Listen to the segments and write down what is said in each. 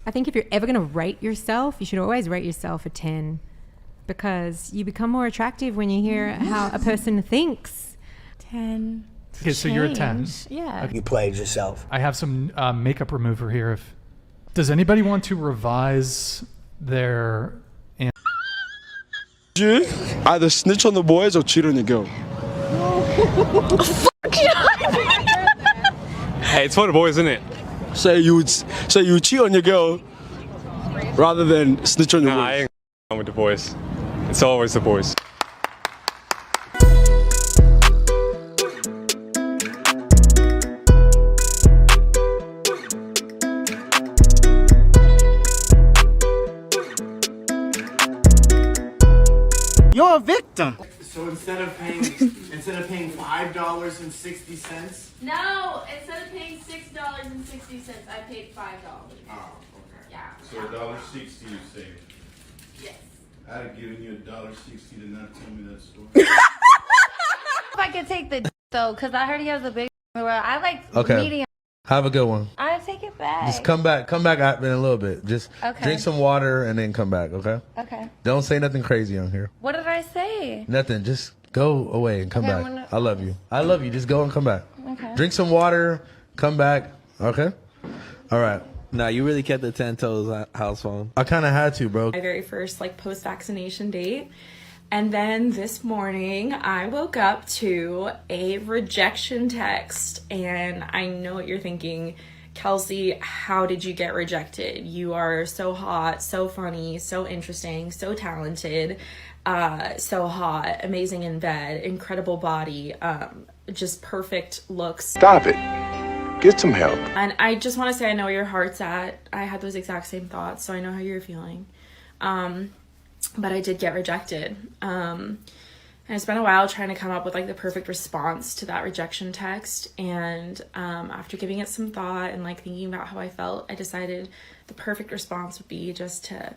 I think if you're ever going to rate yourself, you should always rate yourself a 10 because you become more attractive when you hear how a person thinks. 10. Okay, so you're a 10. Yeah. You played yourself. I have some makeup remover here. Does anybody want to revise their... Either snitch on the boys or cheat on your girl. Hey, it's for the boys, isn't it? Say you cheat on your girl rather than snitch on your boys. I ain't with the boys. It's always the boys. You're a victim. So instead of paying $5.60. No, instead of paying $6.60, I paid $5. Oh, okay. Yeah. So $1.60 you saved. Yes. I'd have given you $1.60 to not tell me that story. If I could take the though, because I heard he has a big. I like medium. Have a good one. I take it back. Just come back in a little bit. Just drink some water and then come back, okay? Okay. Don't say nothing crazy on here. What did I say? Nothing. Just go away and come back. I love you. I love you. Just go and come back. Okay. Drink some water, come back, okay? All right. Nah, you really kept the 10 toes house phone. I kind of had to, bro. My very first post-vaccination date. And then this morning I woke up to a rejection text, and I know what you're thinking. Kelsey, how did you get rejected? You are so hot, so funny, so interesting, so talented, so hot, amazing in bed, incredible body, just perfect looks. Stop it. Get some help. And I just want to say I know where your heart's at. I had those exact same thoughts, so I know how you're feeling. But I did get rejected. And it's been a while trying to come up with the perfect response to that rejection text. And after giving it some thought and thinking about how I felt, I decided the perfect response would be just to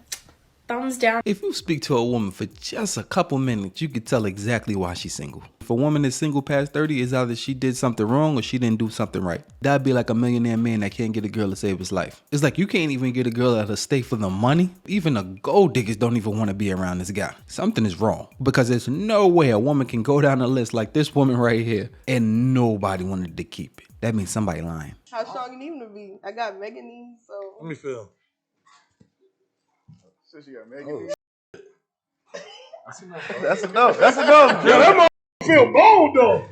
thumbs down. If you speak to a woman for just a couple minutes, you could tell exactly why she's single. If a woman is single past 30, it's either she did something wrong or she didn't do something right. That'd be like a millionaire man that can't get a girl to save his life. It's like you can't even get a girl that'll stay for the money. Even the gold diggers don't even want to be around this guy. Something is wrong, because there's no way a woman can go down the list like this woman right here and nobody wanted to keep it. That means somebody lying. How strong you need him to be? I got mega knees, so. Let me feel. She got mega That's enough. That's enough. Yeah, that feel bold though.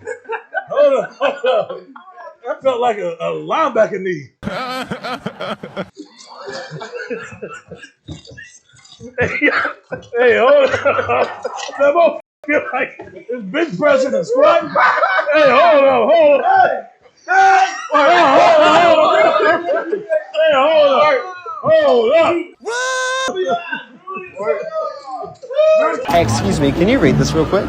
Hold on. That felt like a linebacker knee. Hey, hold on. That motherfucker feel like it's bench pressing and squatting. Hey, hold on. Hey, hold up. Hey, excuse me, can you read this real quick?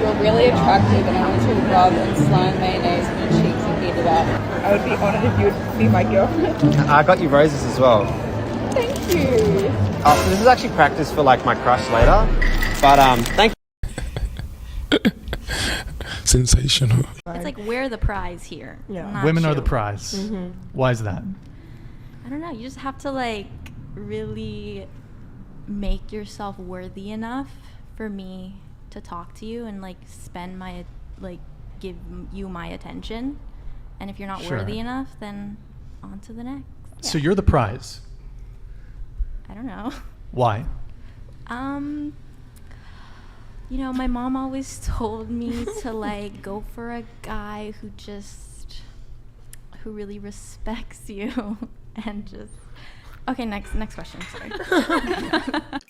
You're really attractive and I want to rub and slime mayonnaise on your cheeks and eat it up. I would be honored if you would be my girlfriend. I got you roses as well. Thank you. This is actually practice for my crush later. But thank you. Sensational. It's we're the prize here. Yeah. Women are the prize. Mm-hmm. Why is that? I don't know. You just have to really make yourself worthy enough for me to talk to you and spend my give you my attention. And if you're not worthy enough, then on to the next. Yeah. So you're the prize. I don't know. Why? My mom always told me to go for a guy who really respects you and just. Okay, next question. Sorry.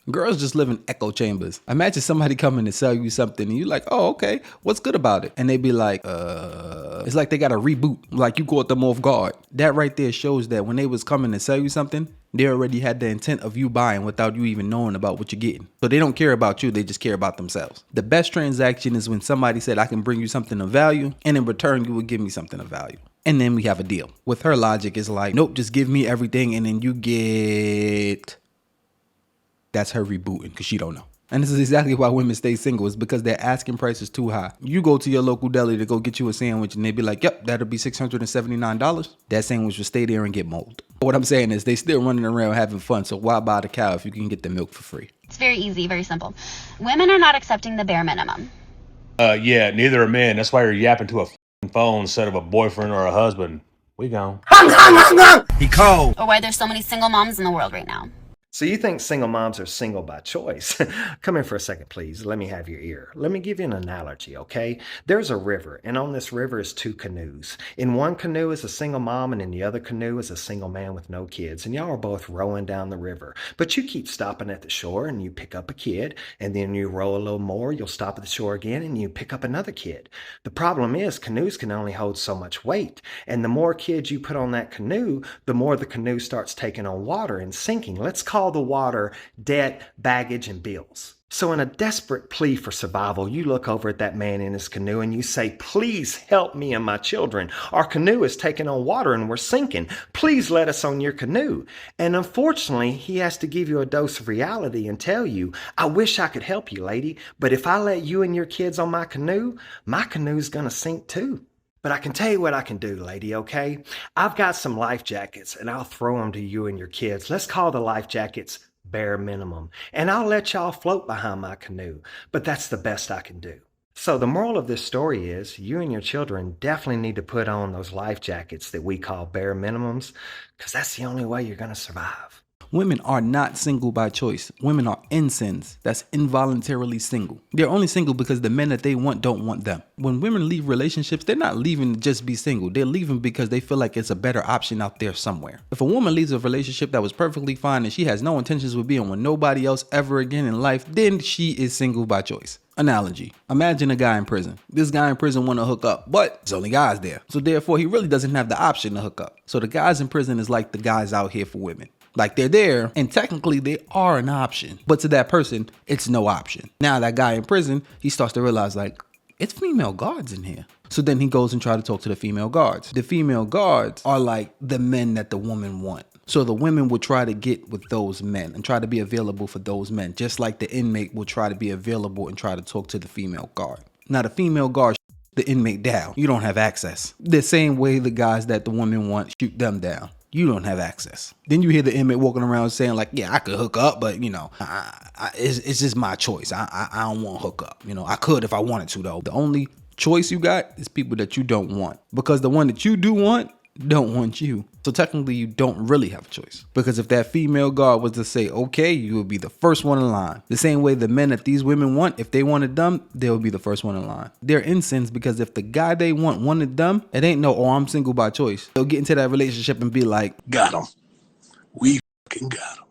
Girls just live in echo chambers. Imagine somebody coming to sell you something and you're like, oh, okay, what's good about it? And they be like, it's like they got a reboot, like you caught them off guard. That right there shows that when they was coming to sell you something, they already had the intent of you buying without you even knowing about what you're getting. So they don't care about you, they just care about themselves. The best transaction is when somebody said, I can bring you something of value, and in return, you would give me something of value. And then we have a deal. With her logic, it's like, nope, just give me everything and then you get... That's her rebooting because she don't know. And this is exactly why women stay single, is because their asking price is too high. You go to your local deli to go get you a sandwich and they be like, yep, that'll be $679. That sandwich will stay there and get mold. What I'm saying is they still running around having fun, so why buy the cow if you can get the milk for free? It's very easy, very simple. Women are not accepting the bare minimum. Yeah, neither are men. That's why you're yapping to a phone instead of a boyfriend or a husband. We gone. He cold. Or why there's so many single moms in the world right now. So you think single moms are single by choice? Come here for a second, please. Let me have your ear. Let me give you an analogy, okay? There's a river, and on this river is 2 canoes. In one canoe is a single mom, and in the other canoe is a single man with no kids. And y'all are both rowing down the river. But you keep stopping at the shore, and you pick up a kid, and then you row a little more, you'll stop at the shore again, and you pick up another kid. The problem is canoes can only hold so much weight, and the more kids you put on that canoe, the more the canoe starts taking on water and sinking. Let's call the water debt, baggage, and bills. So in a desperate plea for survival, you look over at that man in his canoe and you say, please help me and my children. Our canoe is taking on water and we're sinking. Please let us on your canoe. And unfortunately, he has to give you a dose of reality and tell you, I wish I could help you, lady, but if I let you and your kids on my canoe's gonna sink too. But I can tell you what I can do, lady, okay? I've got some life jackets, and I'll throw them to you and your kids. Let's call the life jackets bare minimum. And I'll let y'all float behind my canoe. But that's the best I can do. So the moral of this story is you and your children definitely need to put on those life jackets that we call bare minimums, because that's the only way you're going to survive. Women are not single by choice. Women are incins. That's involuntarily single. They're only single because the men that they want don't want them. When women leave relationships, they're not leaving to just be single. They're leaving because they feel like it's a better option out there somewhere. If a woman leaves a relationship that was perfectly fine and she has no intentions of being with nobody else ever again in life, then she is single by choice. Analogy. Imagine a guy in prison. This guy in prison want to hook up, but there's only guys there. So therefore, he really doesn't have the option to hook up. So the guys in prison is like the guys out here for women. Like they're there and technically they are an option, but to that person, it's no option. Now that guy in prison, he starts to realize like, it's female guards in here. So then he goes and tries to talk to the female guards. The female guards are like the men that the woman want. So the women will try to get with those men and try to be available for those men, just like the inmate will try to be available and try to talk to the female guard. Now the female guard the inmate down. You don't have access. The same way the guys that the woman want shoot them down. You don't have access. Then you hear the inmate walking around saying like, yeah, I could hook up, but you know, it's just my choice. I don't want to hook up. You know, I could if I wanted to though. The only choice you got is people that you don't want, because the one that you do want don't want you. So technically you don't really have a choice, because if that female guard was to say, okay, you would be the first one in line. The same way the men that these women want, if they wanted them, they would be the first one in line. They're incins because if the guy they want wanted them, it ain't no, oh, I'm single by choice. They'll get into that relationship and be like, got him. We fucking got him.